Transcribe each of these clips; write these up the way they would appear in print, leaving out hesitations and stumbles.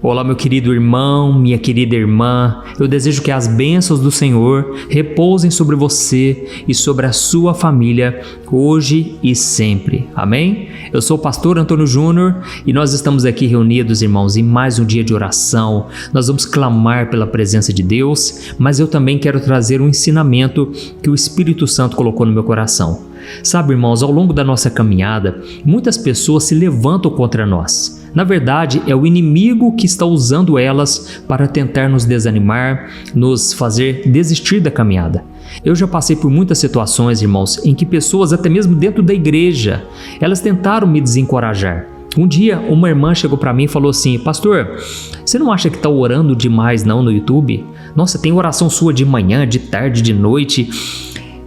Olá, meu querido irmão, minha querida irmã. Eu desejo que as bênçãos do Senhor repousem sobre você e sobre a sua família, hoje e sempre. Amém? Eu sou o pastor Antônio Júnior e nós estamos aqui reunidos, irmãos, em mais um dia de oração. Nós vamos clamar pela presença de Deus, mas eu também quero trazer um ensinamento que o Espírito Santo colocou no meu coração. Sabe, irmãos, ao longo da nossa caminhada, muitas pessoas se levantam contra nós. Na verdade, é o inimigo que está usando elas para tentar nos desanimar, nos fazer desistir da caminhada. Eu já passei por muitas situações, irmãos, em que pessoas, até mesmo dentro da igreja, elas tentaram me desencorajar. Um dia, uma irmã chegou para mim e falou assim: pastor, você não acha que está orando demais não no YouTube? Nossa, tem oração sua de manhã, de tarde, de noite.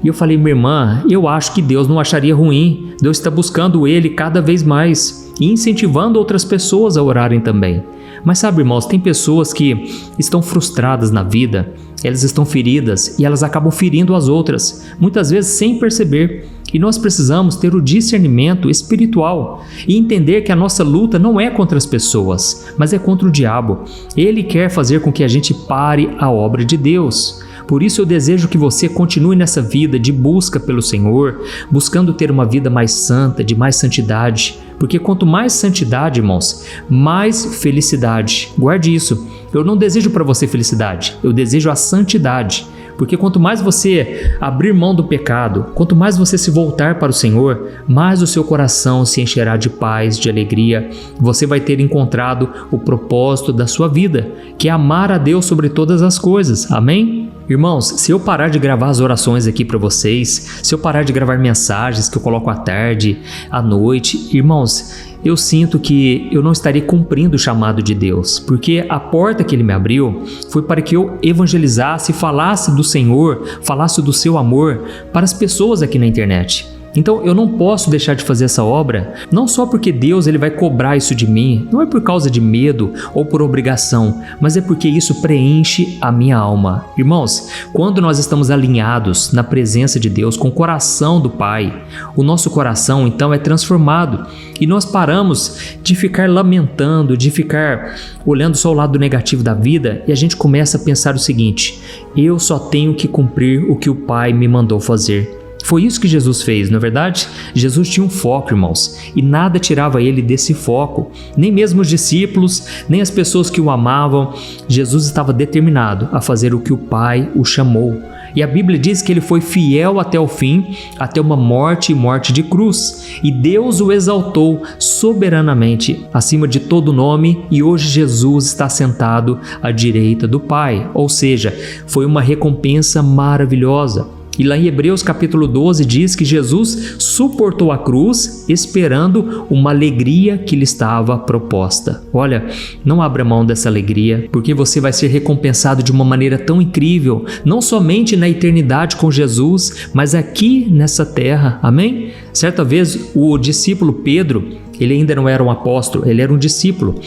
E eu falei: minha irmã, eu acho que Deus não acharia ruim. Deus está buscando Ele cada vez mais e incentivando outras pessoas a orarem também. Mas sabe, irmãos, tem pessoas que estão frustradas na vida, elas estão feridas e elas acabam ferindo as outras, muitas vezes sem perceber. E nós precisamos ter o discernimento espiritual e entender que a nossa luta não é contra as pessoas, mas é contra o diabo. Ele quer fazer com que a gente pare a obra de Deus. Por isso eu desejo que você continue nessa vida de busca pelo Senhor, buscando ter uma vida mais santa, de mais santidade. Porque quanto mais santidade, irmãos, mais felicidade. Guarde isso. Eu não desejo para você felicidade, eu desejo a santidade. Porque quanto mais você abrir mão do pecado, quanto mais você se voltar para o Senhor, mais o seu coração se encherá de paz, de alegria. Você vai ter encontrado o propósito da sua vida, que é amar a Deus sobre todas as coisas. Amém? Irmãos, se eu parar de gravar as orações aqui para vocês, se eu parar de gravar mensagens que eu coloco à tarde, à noite, irmãos, eu sinto que eu não estarei cumprindo o chamado de Deus, porque a porta que Ele me abriu foi para que eu evangelizasse, falasse do Senhor, falasse do seu amor para as pessoas aqui na internet. Então eu não posso deixar de fazer essa obra, não só porque Deus ele vai cobrar isso de mim, não é por causa de medo ou por obrigação, mas é porque isso preenche a minha alma. Irmãos, quando nós estamos alinhados na presença de Deus, com o coração do Pai, o nosso coração então é transformado e nós paramos de ficar lamentando, de ficar olhando só o lado negativo da vida e a gente começa a pensar o seguinte: eu só tenho que cumprir o que o Pai me mandou fazer. Foi isso que Jesus fez, não é verdade? Jesus tinha um foco, irmãos, e nada tirava ele desse foco, nem mesmo os discípulos, nem as pessoas que o amavam. Jesus estava determinado a fazer o que o Pai o chamou. E a Bíblia diz que ele foi fiel até o fim, até uma morte e morte de cruz. E Deus o exaltou soberanamente, acima de todo nome, e hoje Jesus está sentado à direita do Pai. Ou seja, foi uma recompensa maravilhosa. E lá em Hebreus capítulo 12 diz que Jesus suportou a cruz esperando uma alegria que lhe estava proposta. Olha, não abra mão dessa alegria, porque você vai ser recompensado de uma maneira tão incrível, não somente na eternidade com Jesus, mas aqui nessa terra. Amém? Certa vez o discípulo Pedro, ele ainda não era um apóstolo, ele era um discípulo.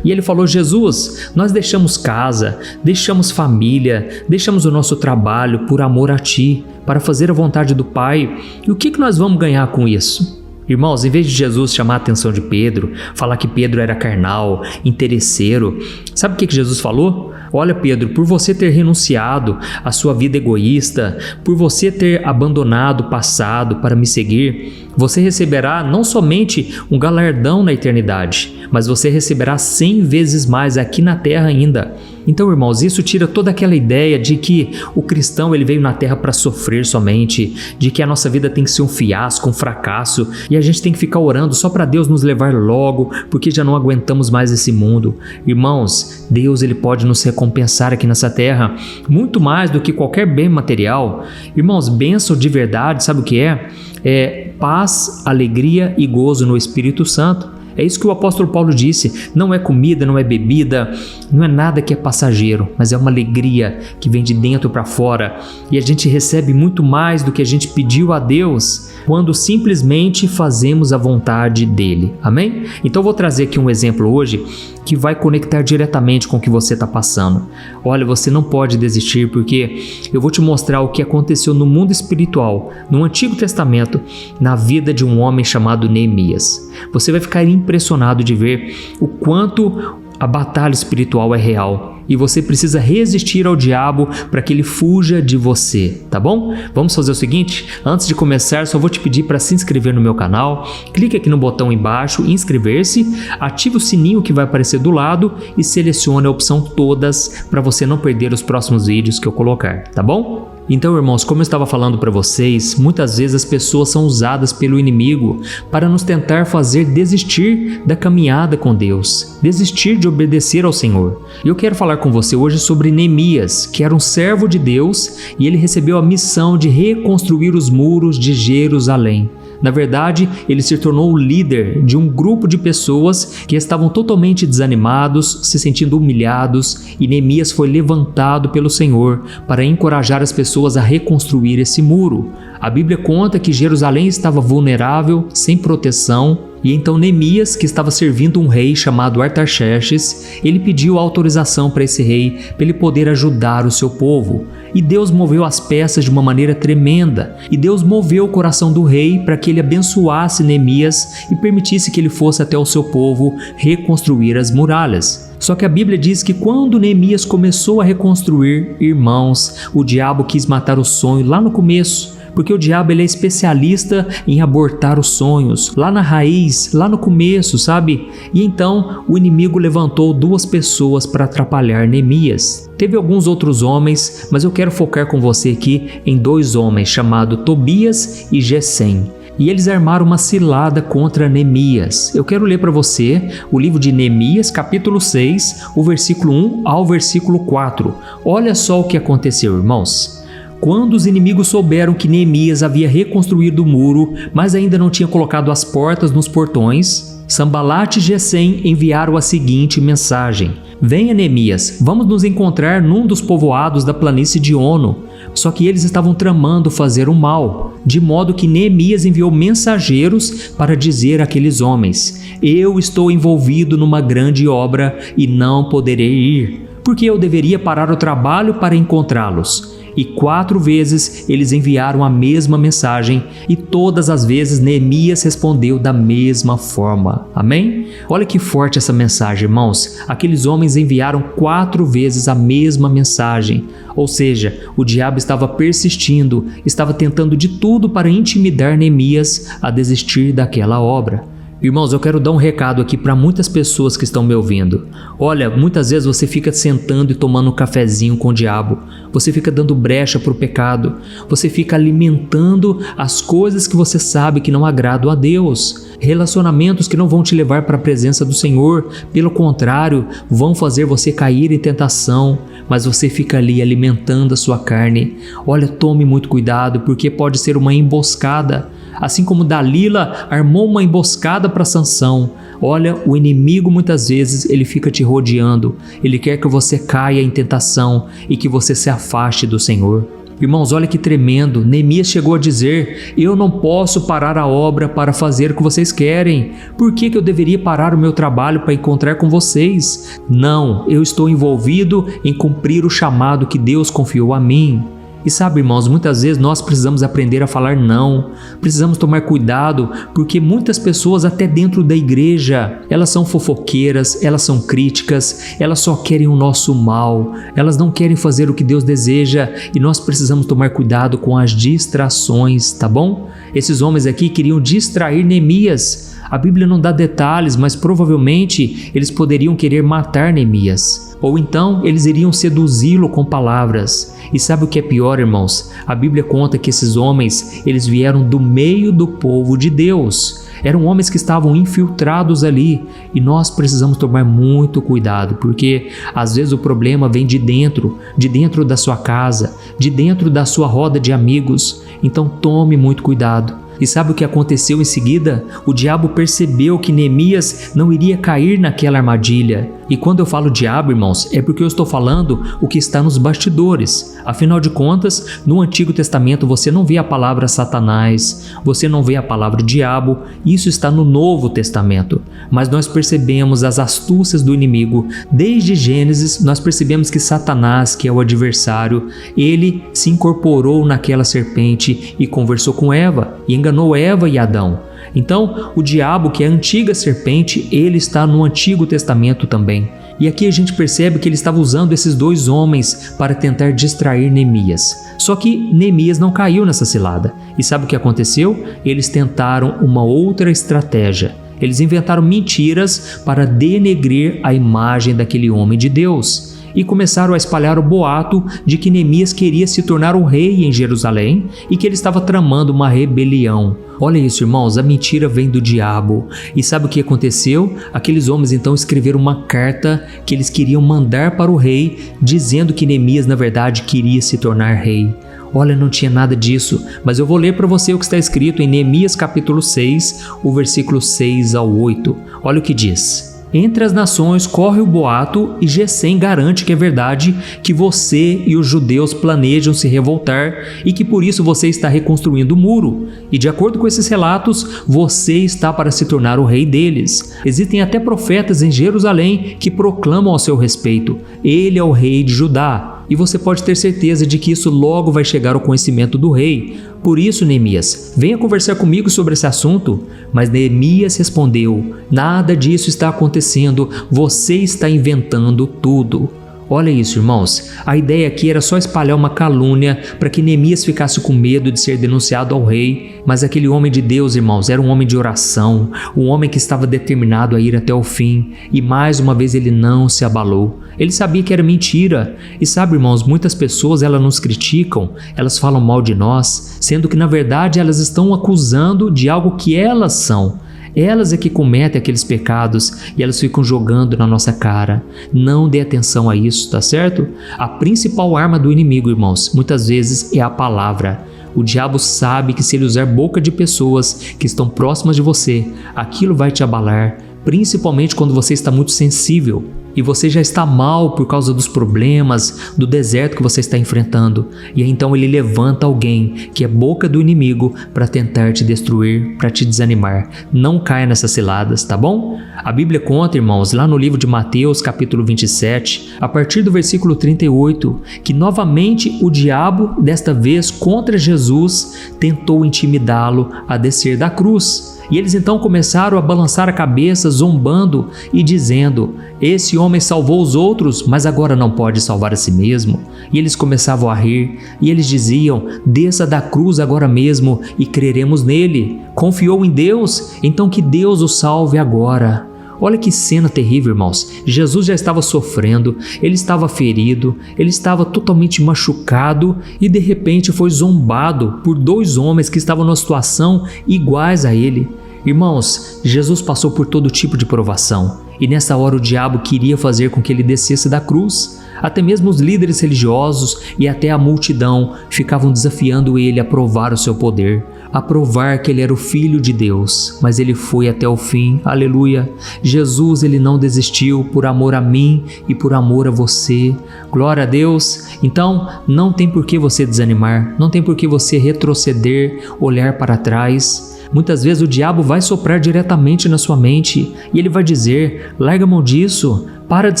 E ele falou: Jesus, nós deixamos casa, deixamos família, deixamos o nosso trabalho por amor a Ti, para fazer a vontade do Pai. E o que nós vamos ganhar com isso? Irmãos, em vez de Jesus chamar a atenção de Pedro, falar que Pedro era carnal, interesseiro, sabe o que Jesus falou? Olha, Pedro, por você ter renunciado à sua vida egoísta, por você ter abandonado o passado para me seguir, você receberá não somente um galardão na eternidade, mas você receberá 100 vezes mais aqui na terra ainda. Então, irmãos, isso tira toda aquela ideia de que o cristão ele veio na terra para sofrer somente, de que a nossa vida tem que ser um fiasco, um fracasso, e a gente tem que ficar orando só para Deus nos levar logo, porque já não aguentamos mais esse mundo. Irmãos, Deus ele pode nos recompensar aqui nessa terra, muito mais do que qualquer bem material. Irmãos, bênção de verdade, sabe o que é? É paz, alegria e gozo no Espírito Santo. É isso que o apóstolo Paulo disse: não é comida, não é bebida, não é nada que é passageiro, mas é uma alegria que vem de dentro para fora. E a gente recebe muito mais do que a gente pediu a Deus quando simplesmente fazemos a vontade dele. Amém? Então eu vou trazer aqui um exemplo hoje que vai conectar diretamente com o que você está passando. Olha, você não pode desistir, porque eu vou te mostrar o que aconteceu no mundo espiritual, no Antigo Testamento, na vida de um homem chamado Neemias. Você vai ficar impressionado de ver o quanto A batalha espiritual é real e você precisa resistir ao diabo para que ele fuja de você, tá bom? Vamos fazer o seguinte, antes de começar, só vou te pedir para se inscrever no meu canal, clique aqui no botão embaixo, inscrever-se, ative o sininho que vai aparecer do lado e selecione a opção todas para você não perder os próximos vídeos que eu colocar, tá bom? Então, irmãos, como eu estava falando para vocês, muitas vezes as pessoas são usadas pelo inimigo para nos tentar fazer desistir da caminhada com Deus, desistir de obedecer ao Senhor. E eu quero falar com você hoje sobre Neemias, que era um servo de Deus e ele recebeu a missão de reconstruir os muros de Jerusalém. Na verdade, ele se tornou o líder de um grupo de pessoas que estavam totalmente desanimados, se sentindo humilhados, e Neemias foi levantado pelo Senhor para encorajar as pessoas a reconstruir esse muro. A Bíblia conta que Jerusalém estava vulnerável, sem proteção, e então Neemias, que estava servindo um rei chamado Artaxerxes, ele pediu autorização para esse rei, para ele poder ajudar o seu povo. E Deus moveu as peças de uma maneira tremenda, e Deus moveu o coração do rei para que ele abençoasse Neemias e permitisse que ele fosse até o seu povo reconstruir as muralhas. Só que a Bíblia diz que quando Neemias começou a reconstruir, irmãos, o diabo quis matar o sonho lá no começo. Porque o diabo ele é especialista em abortar os sonhos, lá na raiz, lá no começo, sabe? E então o inimigo levantou 2 pessoas para atrapalhar Neemias. Teve alguns outros homens, mas eu quero focar com você aqui em 2 homens, chamados Tobias e Gesem. E eles armaram uma cilada contra Neemias. Eu quero ler para você o livro de Neemias, capítulo 6, o versículo 1 ao versículo 4. Olha só o que aconteceu, irmãos. Quando os inimigos souberam que Neemias havia reconstruído o muro, mas ainda não tinha colocado as portas nos portões, Sambalat e Gesem enviaram a seguinte mensagem: Venha, Neemias, vamos nos encontrar num dos povoados da planície de Ono. Só que eles estavam tramando fazer o mal, de modo que Neemias enviou mensageiros para dizer àqueles homens: Eu estou envolvido numa grande obra e não poderei ir, porque eu deveria parar o trabalho para encontrá-los. E 4 vezes eles enviaram a mesma mensagem e todas as vezes Neemias respondeu da mesma forma. Amém? Olha que forte essa mensagem, irmãos. Aqueles homens enviaram 4 vezes a mesma mensagem. Ou seja, o diabo estava persistindo, estava tentando de tudo para intimidar Neemias a desistir daquela obra. Irmãos, eu quero dar um recado aqui para muitas pessoas que estão me ouvindo. Olha, muitas vezes você fica sentando e tomando um cafezinho com o diabo. Você fica dando brecha para o pecado. Você fica alimentando as coisas que você sabe que não agradam a Deus. Relacionamentos que não vão te levar para a presença do Senhor. Pelo contrário, vão fazer você cair em tentação. Mas você fica ali alimentando a sua carne. Olha, tome muito cuidado, porque pode ser uma emboscada. Assim como Dalila armou uma emboscada para Sansão. Olha, o inimigo muitas vezes ele fica te rodeando. Ele quer que você caia em tentação e que você se afaste do Senhor. Irmãos, olha que tremendo. Neemias chegou a dizer: Eu não posso parar a obra para fazer o que vocês querem. Por que eu deveria parar o meu trabalho para encontrar com vocês? Não, eu estou envolvido em cumprir o chamado que Deus confiou a mim. E sabe, irmãos, muitas vezes nós precisamos aprender a falar não, precisamos tomar cuidado, porque muitas pessoas até dentro da igreja, elas são fofoqueiras, elas são críticas, elas só querem o nosso mal, elas não querem fazer o que Deus deseja e nós precisamos tomar cuidado com as distrações, tá bom? Esses homens aqui queriam distrair Neemias. A Bíblia não dá detalhes, mas provavelmente eles poderiam querer matar Neemias. Ou então eles iriam seduzi-lo com palavras. E sabe o que é pior, irmãos? A Bíblia conta que esses homens, eles vieram do meio do povo de Deus. Eram homens que estavam infiltrados ali. E nós precisamos tomar muito cuidado, porque às vezes o problema vem de dentro da sua casa, de dentro da sua roda de amigos. Então tome muito cuidado. E sabe o que aconteceu em seguida? O diabo percebeu que Neemias não iria cair naquela armadilha. E quando eu falo diabo, irmãos, é porque eu estou falando o que está nos bastidores. Afinal de contas, no Antigo Testamento você não vê a palavra Satanás, você não vê a palavra diabo, isso está no Novo Testamento. Mas nós percebemos as astúcias do inimigo. Desde Gênesis, nós percebemos que Satanás, que é o adversário, ele se incorporou naquela serpente e conversou com Eva, e enganou Eva e Adão. Então, o diabo, que é a antiga serpente, ele está no Antigo Testamento também. E aqui a gente percebe que ele estava usando esses dois homens para tentar distrair Neemias. Só que Neemias não caiu nessa cilada. E sabe o que aconteceu? Eles tentaram uma outra estratégia. Eles inventaram mentiras para denegrir a imagem daquele homem de Deus. E começaram a espalhar o boato de que Neemias queria se tornar o rei em Jerusalém e que ele estava tramando uma rebelião. Olha isso, irmãos, a mentira vem do diabo. E sabe o que aconteceu? Aqueles homens então escreveram uma carta que eles queriam mandar para o rei, dizendo que Neemias na verdade queria se tornar rei. Olha, não tinha nada disso, mas eu vou ler para você o que está escrito em Neemias capítulo 6, o versículo 6 ao 8. Olha o que diz. Entre as nações corre o boato e Gesem garante que é verdade que você e os judeus planejam se revoltar e que por isso você está reconstruindo o muro. E de acordo com esses relatos, você está para se tornar o rei deles. Existem até profetas em Jerusalém que proclamam ao seu respeito: ele é o rei de Judá. E você pode ter certeza de que isso logo vai chegar ao conhecimento do rei. Por isso, Neemias, venha conversar comigo sobre esse assunto. Mas Neemias respondeu: nada disso está acontecendo, você está inventando tudo. Olha isso, irmãos, a ideia aqui era só espalhar uma calúnia para que Neemias ficasse com medo de ser denunciado ao rei, mas aquele homem de Deus, irmãos, era um homem de oração, um homem que estava determinado a ir até o fim, e mais uma vez ele não se abalou. Ele sabia que era mentira, e sabe, irmãos, muitas pessoas elas nos criticam, elas falam mal de nós, sendo que na verdade elas estão acusando de algo que elas são. Elas é que cometem aqueles pecados e elas ficam jogando na nossa cara. Não dê atenção a isso, tá certo? A principal arma do inimigo, irmãos, muitas vezes é a palavra. O diabo sabe que se ele usar boca de pessoas que estão próximas de você, aquilo vai te abalar, principalmente quando você está muito sensível e você já está mal por causa dos problemas, do deserto que você está enfrentando. E aí, então ele levanta alguém que é boca do inimigo para tentar te destruir, para te desanimar. Não caia nessas ciladas, tá bom? A Bíblia conta, irmãos, lá no livro de Mateus, capítulo 27, a partir do versículo 38, que novamente o diabo, desta vez contra Jesus, tentou intimidá-lo a descer da cruz. E eles então começaram a balançar a cabeça, zombando e dizendo: esse homem salvou os outros, mas agora não pode salvar a si mesmo. E eles começavam a rir, e eles diziam: desça da cruz agora mesmo e creremos nele. Confiou em Deus? Então que Deus o salve agora. Olha que cena terrível, irmãos. Jesus já estava sofrendo, ele estava ferido, ele estava totalmente machucado e de repente foi zombado por dois homens que estavam numa situação iguais a ele. Irmãos, Jesus passou por todo tipo de provação e nessa hora o diabo queria fazer com que ele descesse da cruz. Até mesmo os líderes religiosos e até a multidão ficavam desafiando ele a provar o seu poder, a provar que ele era o Filho de Deus, mas ele foi até o fim, aleluia. Jesus, ele não desistiu por amor a mim e por amor a você, glória a Deus. Então, não tem por que você desanimar, não tem por que você retroceder, olhar para trás. Muitas vezes o diabo vai soprar diretamente na sua mente e ele vai dizer: larga a mão disso, para de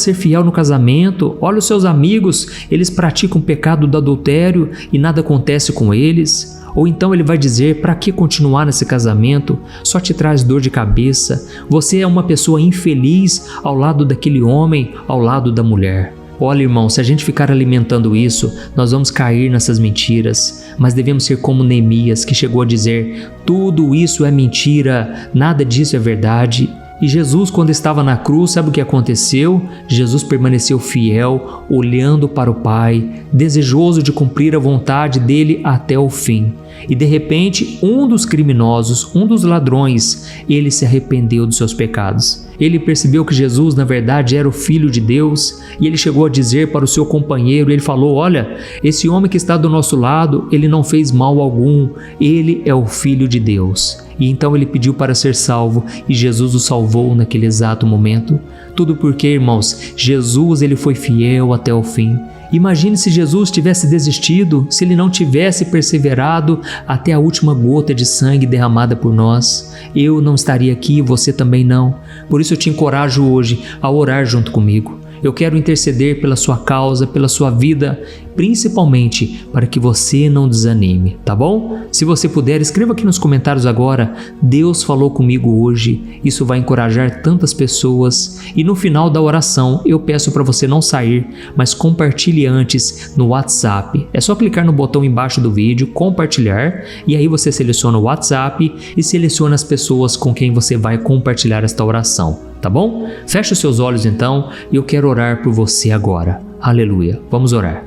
ser fiel no casamento, olha os seus amigos, eles praticam o pecado do adultério e nada acontece com eles. Ou então ele vai dizer: para que continuar nesse casamento? Só te traz dor de cabeça, você é uma pessoa infeliz ao lado daquele homem, ao lado da mulher. Olha, irmão, se a gente ficar alimentando isso, nós vamos cair nessas mentiras, mas devemos ser como Neemias, que chegou a dizer: tudo isso é mentira, nada disso é verdade. E Jesus, quando estava na cruz, sabe o que aconteceu? Jesus permaneceu fiel, olhando para o Pai, desejoso de cumprir a vontade dele até o fim. E de repente, um dos criminosos, um dos ladrões, ele se arrependeu dos seus pecados. Ele percebeu que Jesus, na verdade, era o Filho de Deus, e ele chegou a dizer para o seu companheiro, ele falou: olha, esse homem que está do nosso lado, ele não fez mal algum, ele é o Filho de Deus. E então ele pediu para ser salvo, e Jesus o salvou naquele exato momento. Tudo porque, irmãos, Jesus, ele foi fiel até o fim. Imagine se Jesus tivesse desistido, se ele não tivesse perseverado até a última gota de sangue derramada por nós. Eu não estaria aqui, você também não. Por isso eu te encorajo hoje a orar junto comigo. Eu quero interceder pela sua causa, pela sua vida, principalmente para que você não desanime, tá bom? Se você puder, escreva aqui nos comentários agora: Deus falou comigo hoje. Isso vai encorajar tantas pessoas. E no final da oração, eu peço para você não sair, mas compartilhe antes no WhatsApp. É só clicar no botão embaixo do vídeo, compartilhar, e aí você seleciona o WhatsApp e seleciona as pessoas com quem você vai compartilhar esta oração, tá bom? Feche os seus olhos então e eu quero orar por você agora. Aleluia. Vamos orar.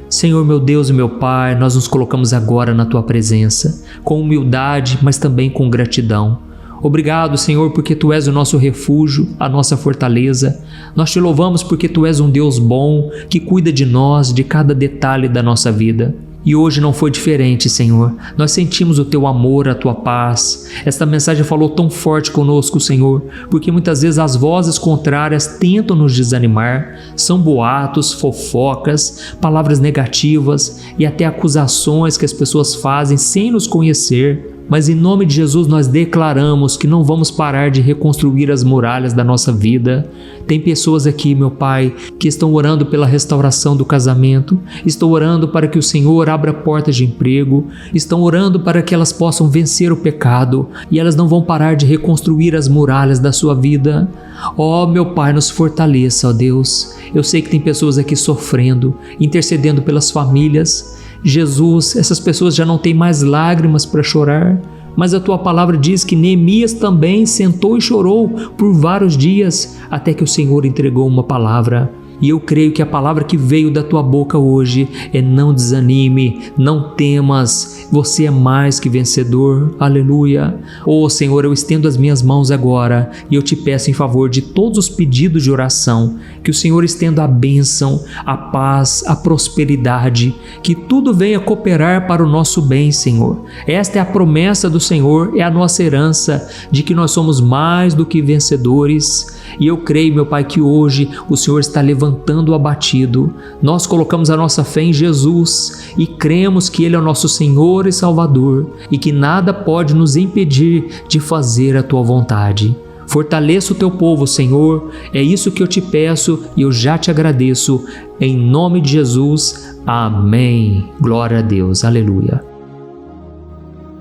Senhor, meu Deus e meu Pai, nós nos colocamos agora na Tua presença, com humildade, mas também com gratidão. Obrigado, Senhor, porque Tu és o nosso refúgio, a nossa fortaleza. Nós Te louvamos porque Tu és um Deus bom, que cuida de nós, de cada detalhe da nossa vida. E hoje não foi diferente, Senhor. Nós sentimos o Teu amor, a Tua paz. Esta mensagem falou tão forte conosco, Senhor, porque muitas vezes as vozes contrárias tentam nos desanimar. São boatos, fofocas, palavras negativas e até acusações que as pessoas fazem sem nos conhecer. Mas em nome de Jesus nós declaramos que não vamos parar de reconstruir as muralhas da nossa vida. Tem pessoas aqui, meu Pai, que estão orando pela restauração do casamento, estão orando para que o Senhor abra portas de emprego, estão orando para que elas possam vencer o pecado e elas não vão parar de reconstruir as muralhas da sua vida. Ó, meu Pai, nos fortaleça, ó Deus. Eu sei que tem pessoas aqui sofrendo, intercedendo pelas famílias. Jesus, essas pessoas já não têm mais lágrimas para chorar, mas a Tua palavra diz que Neemias também sentou e chorou por vários dias até que o Senhor entregou uma palavra. E eu creio que a palavra que veio da Tua boca hoje é: não desanime, não temas, você é mais que vencedor. Aleluia. Oh Senhor, eu estendo as minhas mãos agora e eu Te peço em favor de todos os pedidos de oração, que o Senhor estenda a bênção, a paz, a prosperidade, que tudo venha cooperar para o nosso bem, Senhor. Esta é a promessa do Senhor, é a nossa herança, de que nós somos mais do que vencedores. E eu creio, meu Pai, que hoje o Senhor está levantando o abatido. Nós colocamos a nossa fé em Jesus e cremos que Ele é o nosso Senhor e Salvador e que nada pode nos impedir de fazer a Tua vontade. Fortaleça o Teu povo, Senhor. É isso que eu Te peço e eu já Te agradeço. Em nome de Jesus. Amém. Glória a Deus. Aleluia.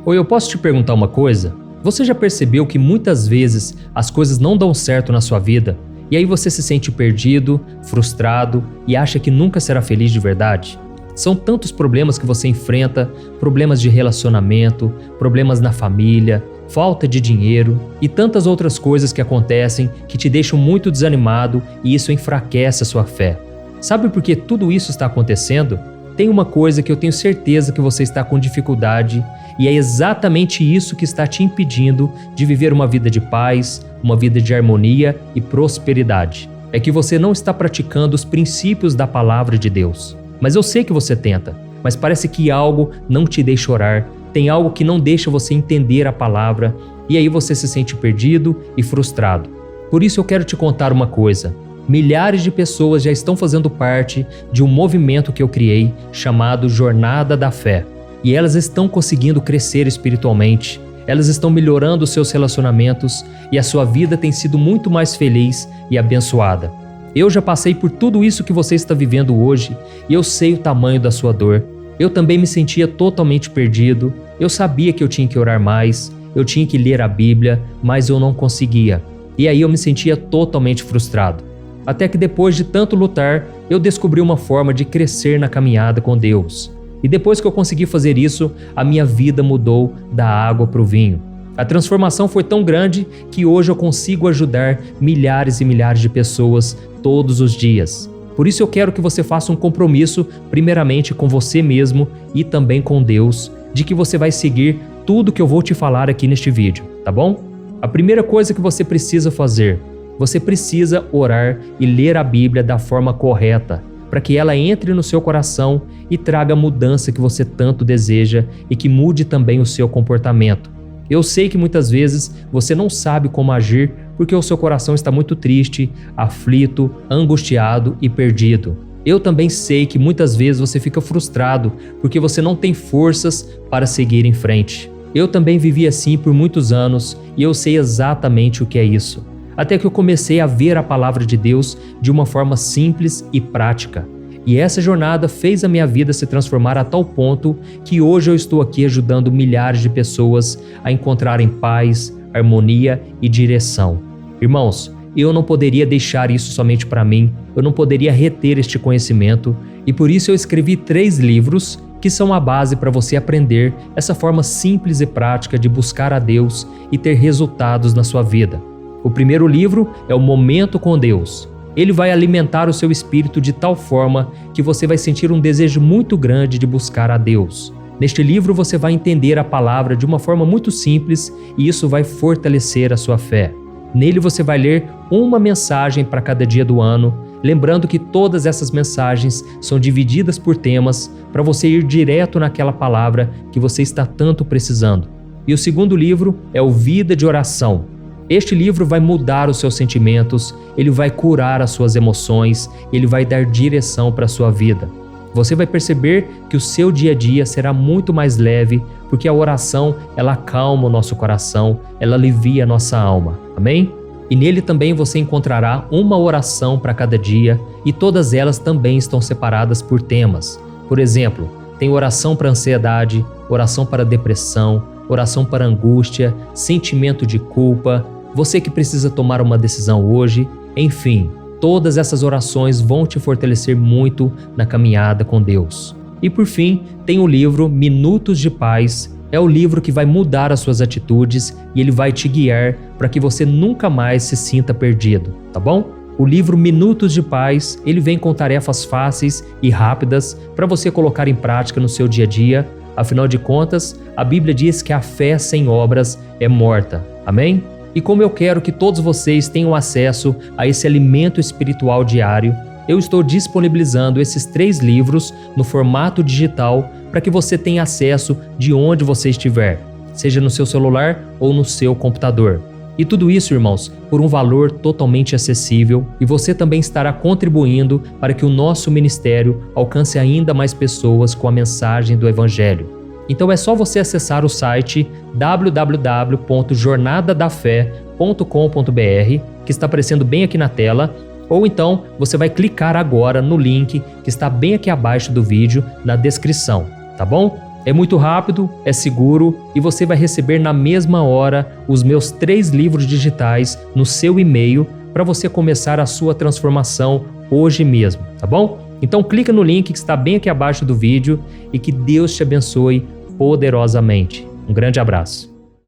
Oi, eu posso te perguntar uma coisa? Você já percebeu que muitas vezes as coisas não dão certo na sua vida e aí você se sente perdido, frustrado e acha que nunca será feliz de verdade? São tantos problemas que você enfrenta, problemas de relacionamento, problemas na família, falta de dinheiro e tantas outras coisas que acontecem que te deixam muito desanimado e isso enfraquece a sua fé. Sabe por que tudo isso está acontecendo? Tem uma coisa que eu tenho certeza que você está com dificuldade e é exatamente isso que está te impedindo de viver uma vida de paz, uma vida de harmonia e prosperidade. É que você não está praticando os princípios da palavra de Deus. Mas eu sei que você tenta, mas parece que algo não te deixa orar, tem algo que não deixa você entender a palavra e aí você se sente perdido e frustrado. Por isso eu quero te contar uma coisa. Milhares de pessoas já estão fazendo parte de um movimento que eu criei chamado Jornada da Fé. E elas estão conseguindo crescer espiritualmente, elas estão melhorando os seus relacionamentos e a sua vida tem sido muito mais feliz e abençoada. Eu já passei por tudo isso que você está vivendo hoje e eu sei o tamanho da sua dor. Eu também me sentia totalmente perdido, eu sabia que eu tinha que orar mais, eu tinha que ler a Bíblia, mas eu não conseguia. E aí eu me sentia totalmente frustrado. Até que depois de tanto lutar, eu descobri uma forma de crescer na caminhada com Deus. E depois que eu consegui fazer isso, a minha vida mudou da água para o vinho. A transformação foi tão grande que hoje eu consigo ajudar milhares e milhares de pessoas todos os dias. Por isso eu quero que você faça um compromisso, primeiramente com você mesmo e também com Deus, de que você vai seguir tudo que eu vou te falar aqui neste vídeo, tá bom? A primeira coisa que você precisa fazer: você precisa orar e ler a Bíblia da forma correta, para que ela entre no seu coração e traga a mudança que você tanto deseja e que mude também o seu comportamento. Eu sei que muitas vezes você não sabe como agir porque o seu coração está muito triste, aflito, angustiado e perdido. Eu também sei que muitas vezes você fica frustrado porque você não tem forças para seguir em frente. Eu também vivi assim por muitos anos e eu sei exatamente o que é isso. Até que eu comecei a ver a palavra de Deus de uma forma simples e prática. E essa jornada fez a minha vida se transformar a tal ponto que hoje eu estou aqui ajudando milhares de pessoas a encontrarem paz, harmonia e direção. Irmãos, eu não poderia deixar isso somente para mim, eu não poderia reter este conhecimento e por isso eu escrevi 3 livros que são a base para você aprender essa forma simples e prática de buscar a Deus e ter resultados na sua vida. O primeiro livro é o Momento com Deus. Ele vai alimentar o seu espírito de tal forma que você vai sentir um desejo muito grande de buscar a Deus. Neste livro você vai entender a palavra de uma forma muito simples e isso vai fortalecer a sua fé. Nele você vai ler uma mensagem para cada dia do ano, lembrando que todas essas mensagens são divididas por temas para você ir direto naquela palavra que você está tanto precisando. E o segundo livro é o Vida de Oração. Este livro vai mudar os seus sentimentos, ele vai curar as suas emoções, ele vai dar direção para a sua vida. Você vai perceber que o seu dia a dia será muito mais leve, porque a oração, ela acalma o nosso coração, ela alivia a nossa alma. Amém? E nele também você encontrará uma oração para cada dia e todas elas também estão separadas por temas. Por exemplo, tem oração para ansiedade, oração para depressão, oração para angústia, sentimento de culpa, você que precisa tomar uma decisão hoje, enfim, todas essas orações vão te fortalecer muito na caminhada com Deus. E por fim, tem o livro Minutos de Paz. É o livro que vai mudar as suas atitudes e ele vai te guiar para que você nunca mais se sinta perdido, tá bom? O livro Minutos de Paz, ele vem com tarefas fáceis e rápidas para você colocar em prática no seu dia a dia. Afinal de contas, a Bíblia diz que a fé sem obras é morta. Amém? E como eu quero que todos vocês tenham acesso a esse alimento espiritual diário, eu estou disponibilizando esses 3 livros no formato digital para que você tenha acesso de onde você estiver, seja no seu celular ou no seu computador. E tudo isso, irmãos, por um valor totalmente acessível e você também estará contribuindo para que o nosso ministério alcance ainda mais pessoas com a mensagem do Evangelho. Então é só você acessar o site www.jornadadafé.com.br, que está aparecendo bem aqui na tela, ou então você vai clicar agora no link que está bem aqui abaixo do vídeo, na descrição, tá bom? É muito rápido, é seguro e você vai receber na mesma hora os meus 3 livros digitais no seu e-mail para você começar a sua transformação hoje mesmo, tá bom? Então clica no link que está bem aqui abaixo do vídeo e que Deus te abençoe poderosamente. Um grande abraço.